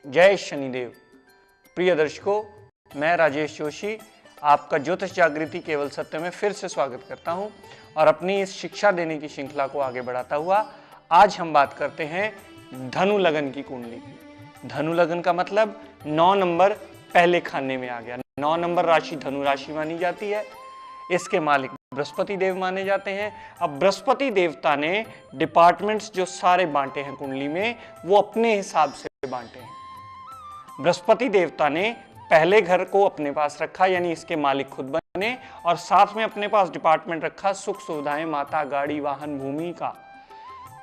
जय शनिदेव। प्रिय दर्शकों, मैं राजेश जोशी आपका ज्योतिष जागृति केवल सत्य में फिर से स्वागत करता हूं और अपनी इस शिक्षा देने की श्रृंखला को आगे बढ़ाता हुआ आज हम बात करते हैं धनु लगन की कुंडली की। धनु लगन का मतलब 9 नंबर पहले खाने में आ गया। 9 नंबर राशि धनु राशि मानी जाती है। इसके मालिक बृहस्पति देव माने जाते हैं। अब बृहस्पति देवता ने डिपार्टमेंट्स जो सारे बांटे हैं कुंडली में, वो अपने हिसाब से बांटे हैं। बृहस्पति देवता ने पहले घर को अपने पास रखा, यानी इसके मालिक खुद बने, और साथ में अपने पास डिपार्टमेंट रखा सुख सुविधाएं, माता, गाड़ी, वाहन, भूमि का।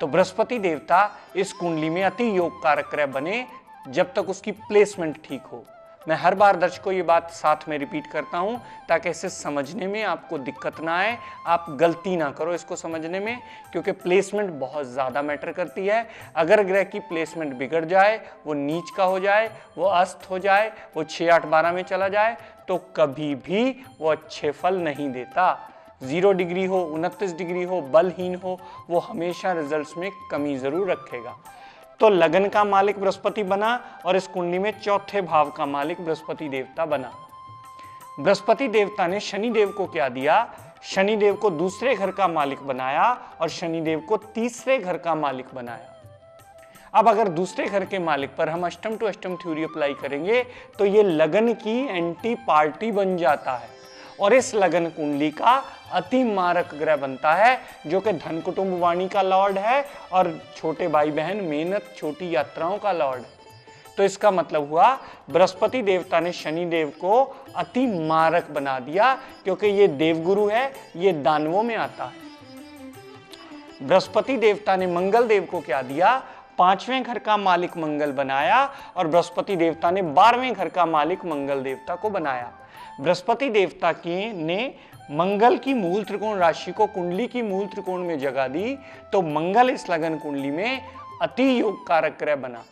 तो बृहस्पति देवता इस कुंडली में अति योग कारक ग्रह बने जब तक उसकी प्लेसमेंट ठीक हो। मैं हर बार दर्शकों ये बात साथ में रिपीट करता हूं ताकि इसे समझने में आपको दिक्कत ना आए, आप गलती ना करो इसको समझने में, क्योंकि प्लेसमेंट बहुत ज़्यादा मैटर करती है। अगर ग्रह की प्लेसमेंट बिगड़ जाए, वो नीच का हो जाए, वो अस्त हो जाए, वो 6, 8, 12 में चला जाए, तो कभी भी वो अच्छे फल नहीं देता। 0 डिग्री हो, 29 डिग्री हो, बलहीन हो, वो हमेशा रिजल्ट्स में कमी ज़रूर रखेगा। तो लगन का मालिक बृहस्पति बना और इस कुंडली में चौथे भाव का मालिक बृहस्पति देवता बना। बृहस्पति देवता ने शनिदेव को क्या दिया? शनिदेव को दूसरे घर का मालिक बनाया और शनिदेव को तीसरे घर का मालिक बनाया। अब अगर दूसरे घर के मालिक पर हम अष्टम टू अष्टम थ्योरी अप्लाई करेंगे तो ये लगन की एंटी पार्टी बन जाता है और इस लगन कुंडली का अति मारक ग्रह बनता है, जो कि धन कुटुंब वाणी का लॉर्ड है और छोटे भाई बहन, मेहनत, छोटी यात्राओं का लॉर्ड है। तो इसका मतलब हुआ बृहस्पति देवता ने शनिदेव को अति मारक बना दिया, क्योंकि ये देवगुरु है, ये दानवों में आता है। बृहस्पति देवता ने मंगल देव को क्या दिया? 5वें घर का मालिक मंगल बनाया और बृहस्पति देवता ने 12वें घर का मालिक मंगल देवता को बनाया। बृहस्पति देवता ने मंगल की मूल त्रिकोण राशि को कुंडली की मूल त्रिकोण में जगह दी, तो मंगल इस लगन कुंडली में अति योग कारक ग्रह बना।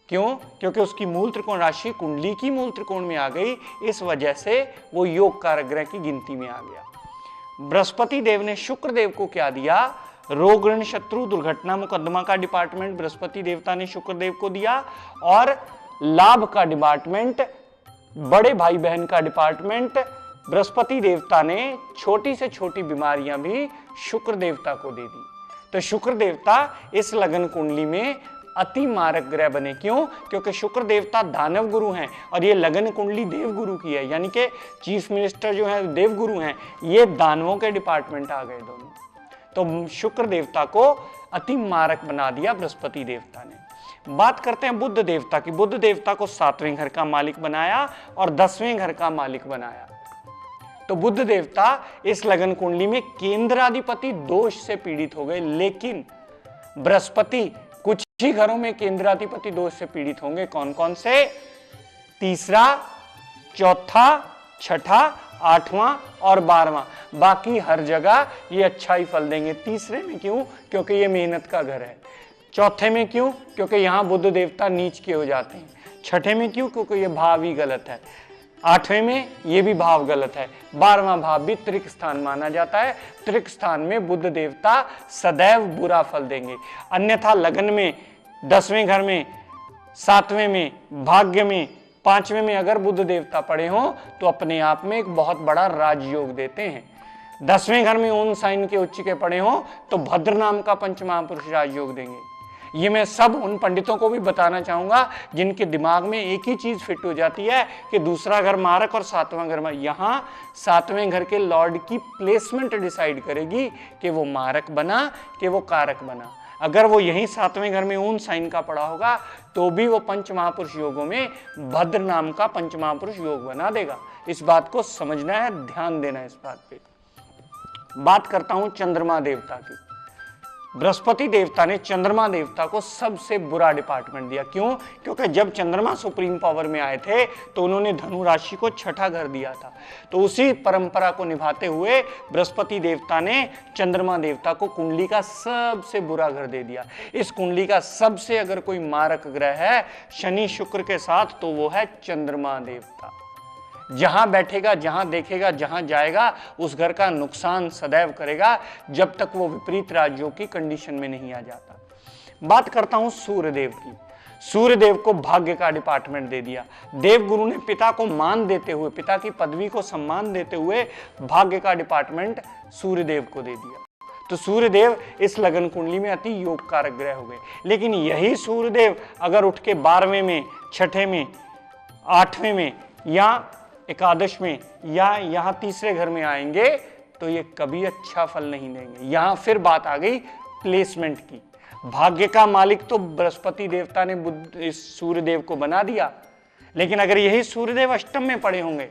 क्यों? क्योंकि उसकी मूल त्रिकोण राशि कुंडली की मूल त्रिकोण में आ गई, इस वजह से वो योग कारक ग्रह की गिनती में आ गया। बृहस्पति देव ने शुक्र देव को क्या दिया? रोग, ऋण, शत्रु, दुर्घटना, मुकदमा का डिपार्टमेंट बृहस्पति देवता ने शुक्र देव को दिया और लाभ का डिपार्टमेंट, बड़े भाई बहन का डिपार्टमेंट बृहस्पति देवता ने छोटी से छोटी बीमारियां भी शुक्र देवता को दे दी। तो शुक्र देवता इस लगन कुंडली में अति मारक ग्रह बने। क्यों? क्योंकि शुक्र देवता दानव गुरु हैं और ये लगन कुंडली देवगुरु की है, यानी कि चीफ मिनिस्टर जो है देवगुरु हैं, ये दानवों के डिपार्टमेंट आ गए दोनों। तो शुक्र देवता को अति मारक बना दिया बृहस्पति देवता ने। बात करते हैं बुध देवता की। बुध देवता को 7वें घर का मालिक बनाया और 10वें घर का मालिक बनाया। तो बुध देवता इस लगन कुंडली में केंद्राधिपति दोष से पीड़ित हो गए, लेकिन बृहस्पति कुछ ही घरों में केंद्राधिपति दोष से पीड़ित होंगे। कौन कौन से? तीसरा, चौथा, छठा, 8वां और 12वां। बाकी हर जगह ये अच्छा ही फल देंगे। तीसरे में क्यों? क्योंकि ये मेहनत का घर है। चौथे में क्यों? क्योंकि यहां बुध देवता नीच के हो जाते हैं। छठे में क्यों? क्योंकि ये भाव ही गलत है। 8वें में ये भी भाव गलत है। 12वां भाव भी त्रिक स्थान माना जाता है। त्रिक स्थान में बुध देवता सदैव बुरा फल देंगे। अन्यथा लगन में, 10वें घर में, 7वें में, भाग्य में, 5वें में अगर बुध देवता पड़े हों तो अपने आप में एक बहुत बड़ा राजयोग देते हैं। 10वें घर में ओन साइन के उच्च के पड़े हों तो भद्र नाम का पंचमहापुरुष राजयोग देंगे। ये मैं सब उन पंडितों को भी बताना चाहूंगा जिनके दिमाग में एक ही चीज फिट हो जाती है कि दूसरा घर मारक और 7वां घर मारक। यहाँ 7वें घर के लॉर्ड की प्लेसमेंट डिसाइड करेगी कि वो मारक बना कि वो कारक बना। अगर वो यही 7वें घर में ऊन साइन का पड़ा होगा तो भी वो पंचमहापुरुष योगों में भद्र नाम का पंचमहापुरुष योग बना देगा। इस बात को समझना है, ध्यान देना है इस बात पे। बात करता हूं चंद्रमा देवता की। बृहस्पति देवता ने चंद्रमा देवता को सबसे बुरा डिपार्टमेंट दिया। क्यों? क्योंकि जब चंद्रमा सुप्रीम पावर में आए थे तो उन्होंने धनु राशि को 6ठा घर दिया था। तो उसी परंपरा को निभाते हुए बृहस्पति देवता ने चंद्रमा देवता को कुंडली का सबसे बुरा घर दे दिया। इस कुंडली का सबसे अगर कोई मारक ग्रह है शनि शुक्र के साथ, तो वो है चंद्रमा देवता। जहां बैठेगा, जहां देखेगा, जहां जाएगा, उस घर का नुकसान सदैव करेगा जब तक वो विपरीत राजयोग की कंडीशन में नहीं आ जाता। बात करता हूं सूर्यदेव की। सूर्यदेव को भाग्य का डिपार्टमेंट दे दिया। देवगुरु ने पिता को मान देते हुए, पिता की पदवी को सम्मान देते हुए भाग्य का डिपार्टमेंट सूर्यदेव को दे दिया। तो सूर्यदेव इस लगन कुंडली में अति योग कारक ग्रह हो गए। लेकिन यही सूर्यदेव अगर उठ के 12वें में, 6ठे में, 8वें में या एकादश में या यहाँ तीसरे घर में आएंगे तो ये कभी अच्छा फल नहीं देंगे। यहां फिर बात आ गई प्लेसमेंट की। भाग्य का मालिक तो बृहस्पति देवता ने बुध इस सूर्यदेव को बना दिया, लेकिन अगर यही सूर्यदेव अष्टम में पड़े होंगे,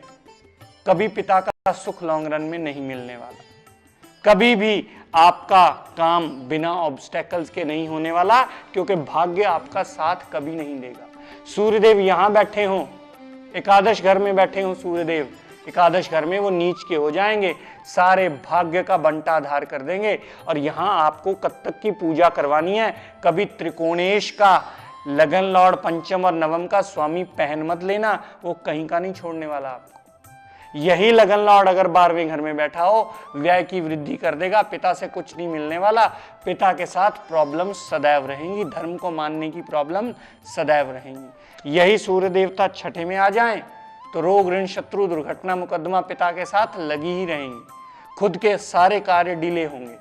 कभी पिता का सुख लॉन्ग रन में नहीं मिलने वाला। कभी भी आपका काम बिना ऑब्स्टेकल्स के नहीं होने वाला, क्योंकि भाग्य आपका साथ कभी नहीं देगा। सूर्यदेव यहां बैठे हों, एकादश घर में बैठे हों सूर्यदेव, एकादश घर में वो नीच के हो जाएंगे, सारे भाग्य का बंटाधार कर देंगे। और यहां आपको कत्तक की पूजा करवानी है। कभी त्रिकोणेश का लगन लॉर्ड पंचम और नवम का स्वामी पहन मत लेना, वो कहीं का नहीं छोड़ने वाला आपको। यही लगन लॉर्ड अगर 12वें घर में बैठा हो, व्यय की वृद्धि कर देगा, पिता से कुछ नहीं मिलने वाला, पिता के साथ प्रॉब्लम सदैव रहेंगी, धर्म को मानने की प्रॉब्लम सदैव रहेंगी। यही सूर्य देवता 6ठे में आ जाएं तो रोग, ऋण, शत्रु, दुर्घटना, मुकदमा पिता के साथ लगी ही रहेंगी, खुद के सारे कार्य डिले होंगे।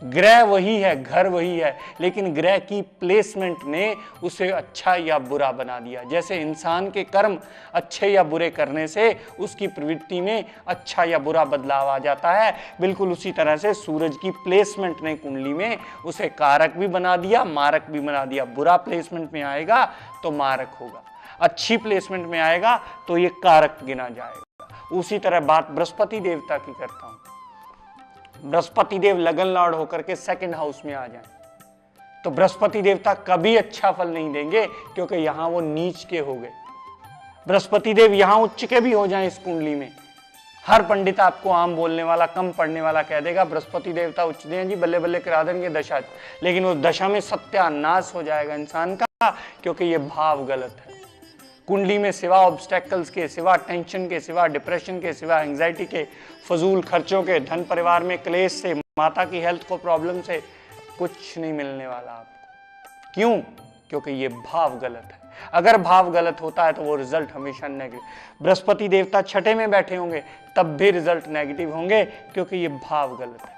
ग्रह वही है, घर वही है, लेकिन ग्रह की प्लेसमेंट ने उसे अच्छा या बुरा बना दिया। जैसे इंसान के कर्म अच्छे या बुरे करने से उसकी प्रवृत्ति में अच्छा या बुरा बदलाव आ जाता है, बिल्कुल उसी तरह से सूरज की प्लेसमेंट ने कुंडली में उसे कारक भी बना दिया, मारक भी बना दिया। बुरा प्लेसमेंट में आएगा तो मारक होगा, अच्छी प्लेसमेंट में आएगा तो ये कारक गिना जाएगा। उसी तरह बात बृहस्पति देवता की करता हूं। बृहस्पति देव लगन लॉर्ड होकर के 2nd हाउस में आ जाएं तो बृहस्पति देवता कभी अच्छा फल नहीं देंगे, क्योंकि यहां वो नीच के हो गए। बृहस्पति देव यहां उच्च के भी हो जाएं इस कुंडली में, हर पंडित आपको आम बोलने वाला, कम पढ़ने वाला कह देगा बृहस्पति देवता उच्च दें जी, बल्ले बल्ले करा देंगे दशा, लेकिन वो दशा में सत्यानाश हो जाएगा इंसान का, क्योंकि ये भाव गलत है। कुंडली में सिवा ऑब्स्टेकल्स के, सिवा टेंशन के, सिवा डिप्रेशन के, सिवा एंजाइटी के, फजूल खर्चों के, धन परिवार में क्लेश से, माता की हेल्थ को प्रॉब्लम से कुछ नहीं मिलने वाला आपको। क्यों? क्योंकि ये भाव गलत है। अगर भाव गलत होता है तो वो रिजल्ट हमेशा नेगेटिव। बृहस्पति देवता 6ठे में बैठे होंगे तब भी रिजल्ट नेगेटिव होंगे, क्योंकि ये भाव गलत है।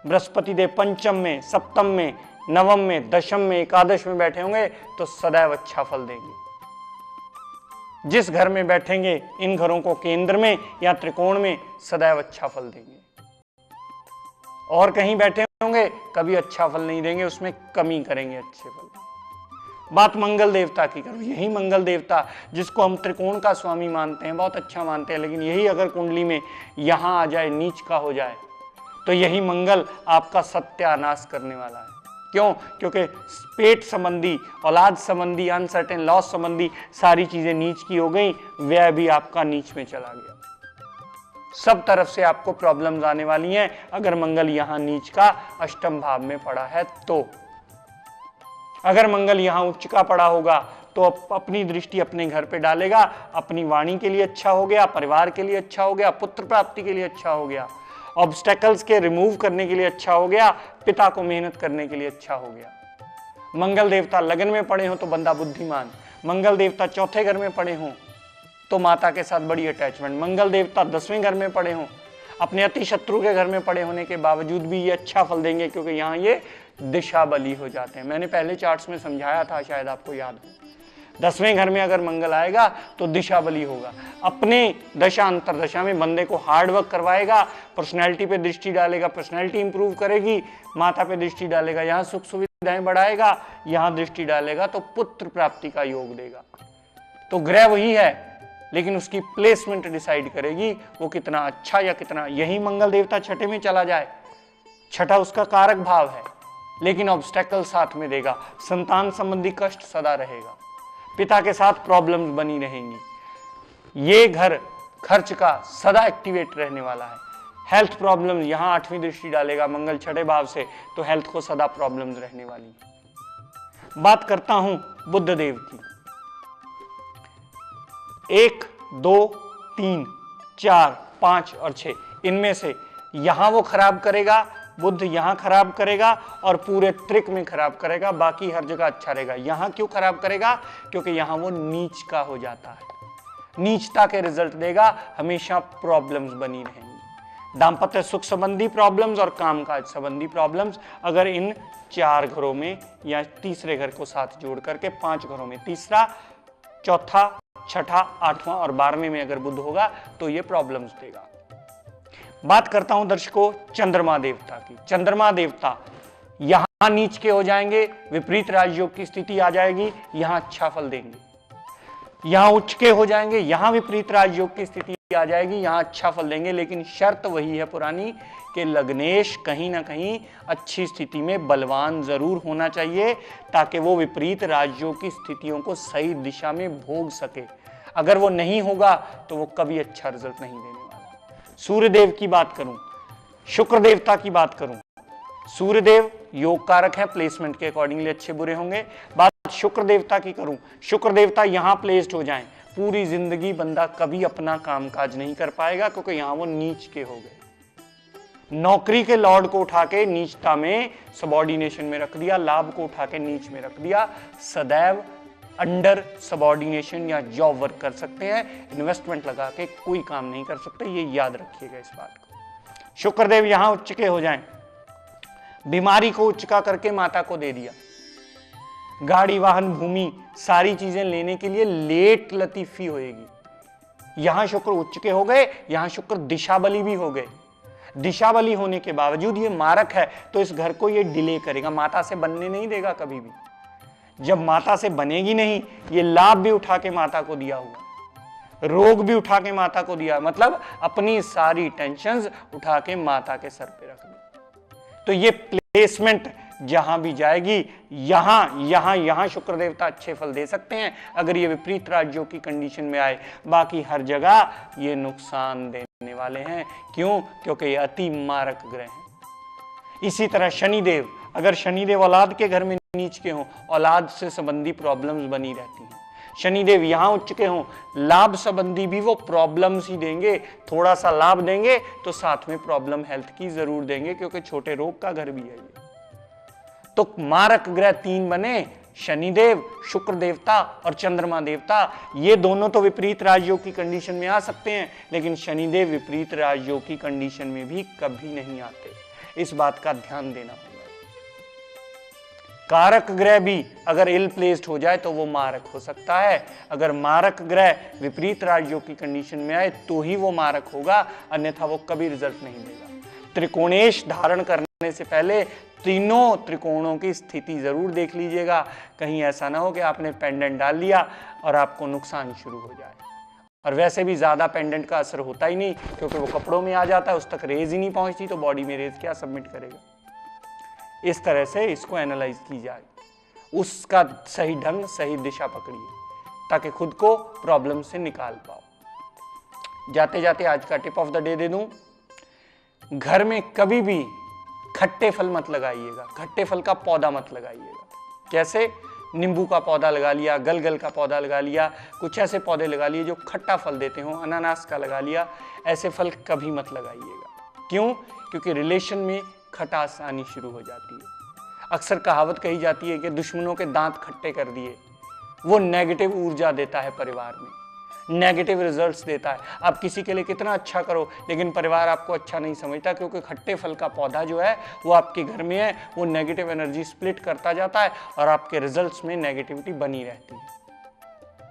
बृहस्पति देव पंचम में, सप्तम में, नवम में, दशम में, एकादश में बैठे होंगे तो सदैव अच्छा फल देंगे। जिस घर में बैठेंगे, इन घरों को केंद्र में या त्रिकोण में, सदैव अच्छा फल देंगे। और कहीं बैठे होंगे कभी अच्छा फल नहीं देंगे, उसमें कमी करेंगे अच्छे फल। बात मंगल देवता की करो। यही मंगल देवता जिसको हम त्रिकोण का स्वामी मानते हैं, बहुत अच्छा मानते हैं, लेकिन यही अगर कुंडली में यहां आ जाए, नीच का हो जाए, तो यही मंगल आपका सत्यानाश करने वाला है। क्यों? क्योंकि पेट संबंधी, औलाद संबंधी, अनसर्टेन लॉस संबंधी सारी चीजें नीच की हो गई, व्यय भी आपका नीच में चला गया। सब तरफ से आपको प्रॉब्लम्स आने वाली हैं अगर मंगल यहां नीच का अष्टम भाव में पड़ा है तो। अगर मंगल यहां उच्च का पड़ा होगा तो अपनी दृष्टि अपने घर पे डालेगा, अपनी वाणी के लिए अच्छा हो गया, परिवार के लिए अच्छा हो गया, पुत्र प्राप्ति के लिए अच्छा हो गया, ऑब्स्टेकल्स के रिमूव करने के लिए अच्छा हो गया, पिता को मेहनत करने के लिए अच्छा हो गया। मंगल देवता लगन में पड़े हो तो बंदा बुद्धिमान, मंगल देवता 4थे घर में पड़े हों तो माता के साथ बड़ी अटैचमेंट, मंगल देवता 10वें घर में पड़े हों, अपने अति शत्रु के घर में पड़े होने के बावजूद भी ये अच्छा फल देंगे, क्योंकि यहाँ ये दिशा बली हो जाते हैं। मैंने पहले चार्ट्स में समझाया था, शायद आपको याद हो। 10वें घर में अगर मंगल आएगा तो दिशा बली होगा, अपने दशा अंतरदशा में बंदे को हार्ड वर्क करवाएगा, पर्सनैलिटी पे दृष्टि डालेगा, पर्सनैलिटी इंप्रूव करेगी, माता पे दृष्टि डालेगा, यहाँ सुख सुविधाएं बढ़ाएगा, यहाँ दृष्टि डालेगा तो पुत्र प्राप्ति का योग देगा। तो ग्रह वही है, लेकिन उसकी प्लेसमेंट डिसाइड करेगी वो कितना अच्छा या कितना। यही मंगल देवता 6ठे में चला जाए, 6ठा उसका कारक भाव है, लेकिन ऑब्स्टेकल साथ में देगा, संतान संबंधी कष्ट सदा रहेगा, पिता के साथ प्रॉब्लम्स बनी रहेंगी। ये घर खर्च का सदा एक्टिवेट रहने वाला है। हेल्थ प्रॉब्लम यहां 8वीं दृष्टि डालेगा मंगल 6ठे भाव से, तो हेल्थ को सदा प्रॉब्लम्स रहने वाली है। बात करता हूं बुध देव की। 1, 2, 3, 4, 5 और 6, इनमें से यहां वो खराब करेगा, बुध यहाँ खराब करेगा और पूरे त्रिक में खराब करेगा, बाकी हर जगह अच्छा रहेगा। यहाँ क्यों खराब करेगा? क्योंकि यहाँ वो नीच का हो जाता है, नीचता के रिजल्ट देगा, हमेशा प्रॉब्लम्स बनी रहेंगी। दाम्पत्य सुख संबंधी प्रॉब्लम्स और कामकाज संबंधी प्रॉब्लम्स अगर इन 4 घरों में या तीसरे घर को साथ जोड़ करके 5 घरों में, तीसरा, चौथा, छठा, 8वां और 12वें में अगर बुध होगा तो ये प्रॉब्लम्स देगा। बात करता हूं दर्शकों चंद्रमा देवता की। चंद्रमा देवता यहां नीच के हो जाएंगे, विपरीत राजयोग की स्थिति आ जाएगी, यहां अच्छा फल देंगे। यहां उच्च के हो जाएंगे, यहां विपरीत राजयोग की स्थिति आ जाएगी, यहां अच्छा फल देंगे। लेकिन शर्त वही है पुरानी कि लग्नेश कहीं ना कहीं अच्छी स्थिति में बलवान जरूर होना चाहिए, ताकि वो विपरीत राजयोग की स्थितियों को सही दिशा में भोग सके। अगर वो नहीं होगा तो वो कभी अच्छा रिजल्ट नहीं देने वाला। सूर्यदेव की बात करूं, शुक्र देवता की बात करूं, सूर्यदेव योग कारक है, प्लेसमेंट के अकॉर्डिंगली अच्छे बुरे होंगे। बात शुक्र देवता की करूं, शुक्र देवता यहां प्लेस्ड हो जाएं, पूरी जिंदगी बंदा कभी अपना कामकाज नहीं कर पाएगा, क्योंकि यहां वो नीच के हो गए। नौकरी के लॉर्ड को उठा के नीचता में, सबॉर्डिनेशन में रख दिया, लाभ को उठा के नीच में रख दिया। सदैव अंडर सबॉर्डिनेशन या जॉब वर्क कर सकते हैं, इन्वेस्टमेंट लगा के कोई काम नहीं कर सकते, ये याद रखिएगा इस बात को। शुक्रदेव यहां उच्च के हो जाएं, बीमारी को उच्च का करके माता को दे दिया, गाड़ी वाहन भूमि सारी चीजें लेने के लिए लेट लतीफी होएगी। यहां शुक्र उच्च के हो गए, यहां शुक्र दिशा बली भी हो गए। दिशा बली होने के बावजूद ये मारक है, तो इस घर को ये डिले करेगा, माता से बनने नहीं देगा कभी भी। जब माता से बनेगी नहीं, ये लाभ भी उठा के माता को दिया हुआ, रोग भी उठा के माता को दिया, मतलब अपनी सारी टेंशन्स उठा के माता के सर पे रख दी। तो ये प्लेसमेंट जहां भी जाएगी, यहां शुक्र देवता अच्छे फल दे सकते हैं, अगर ये विपरीत राज्यों की कंडीशन में आए। बाकी हर जगह ये नुकसान देने वाले हैं। क्यों? क्योंकि ये अति मारक ग्रह हैं। इसी तरह शनिदेव, अगर शनिदेव औलाद के घर में नीच के हों, औलाद से संबंधी प्रॉब्लम्स बनी रहती हैं। शनिदेव यहां उच्च के हों, लाभ संबंधी भी वो प्रॉब्लम्स ही देंगे, थोड़ा सा लाभ देंगे तो साथ में प्रॉब्लम हेल्थ की जरूर देंगे, क्योंकि छोटे रोग का घर भी है ये। तो मारक ग्रह 3 बने, शनिदेव, शुक्र देवता और चंद्रमा देवता। ये दोनों तो विपरीत राजयोग की कंडीशन में आ सकते हैं, लेकिन शनिदेव विपरीत राजयोग की कंडीशन में भी कभी नहीं आते, इस बात का ध्यान देना होगा। कारक ग्रह भी अगर इल प्लेस्ड हो जाए तो वो मारक हो सकता है। अगर मारक ग्रह विपरीत राजयोग की कंडीशन में आए तो ही वो मारक होगा, अन्यथा वो कभी रिजल्ट नहीं देगा। त्रिकोणेश धारण करने से पहले तीनों त्रिकोणों की स्थिति जरूर देख लीजिएगा, कहीं ऐसा ना हो कि आपने पेंडेंट डाल लिया और आपको नुकसान शुरू हो जाए। और वैसे भी ज्यादा पेंडेंट का असर होता ही नहीं, क्योंकि वो कपड़ों में आ जाता है, उस तक रेज ही नहीं पहुंचती, तो बॉडी में रेज क्या सबमिट करेगा। इस तरह से इसको एनालाइज की जाए, उसका सही ढंग सही दिशा पकड़िए, ताकि खुद को प्रॉब्लम से निकाल पाओ। जाते जाते आज का tip of the day they दूं, घर में कभी भी खट्टे फल मत लगाइएगा, खट्टे फल का पौधा मत लगाइएगा। कैसे? नींबू का पौधा लगा लिया, गलगल का पौधा लगा लिया, कुछ ऐसे पौधे लगा लिए जो खट्टा फल देते हो, अनानास का लगा लिया, ऐसे फल कभी मत लगाइएगा। क्यों? क्योंकि रिलेशन में खटास आनी शुरू हो जाती है। अक्सर कहावत कही जाती है कि दुश्मनों के दांत खट्टे कर दिए, वो नेगेटिव ऊर्जा देता है परिवार में, नेगेटिव रिजल्ट्स देता है। आप किसी के लिए कितना अच्छा करो, लेकिन परिवार आपको अच्छा नहीं समझता, क्योंकि खट्टे फल का पौधा जो है वो आपके घर में है, वो नेगेटिव एनर्जी स्प्लिट करता जाता है और आपके रिजल्ट्स में नेगेटिविटी बनी रहती है।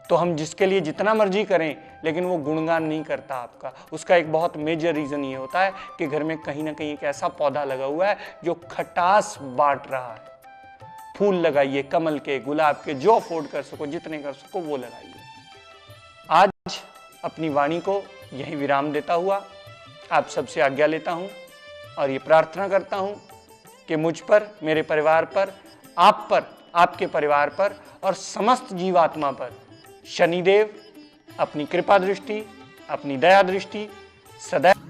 तो हम जिसके लिए जितना मर्जी करें, लेकिन वो गुणगान नहीं करता आपका, उसका एक बहुत मेजर रीजन ये होता है कि घर में कहीं ना कहीं एक ऐसा पौधा लगा हुआ है जो खटास बांट रहा है। फूल लगाइए, कमल के, गुलाब के, जो अफोर्ड कर सको, जितने कर सको वो लगाइए। आज अपनी वाणी को यही विराम देता हुआ आप सबसे आज्ञा लेता हूं और ये प्रार्थना करता हूं कि मुझ पर, मेरे परिवार पर, आप पर, आपके परिवार पर और समस्त जीवात्मा पर शनिदेव अपनी कृपा दृष्टि, अपनी दया दृष्टि सदैव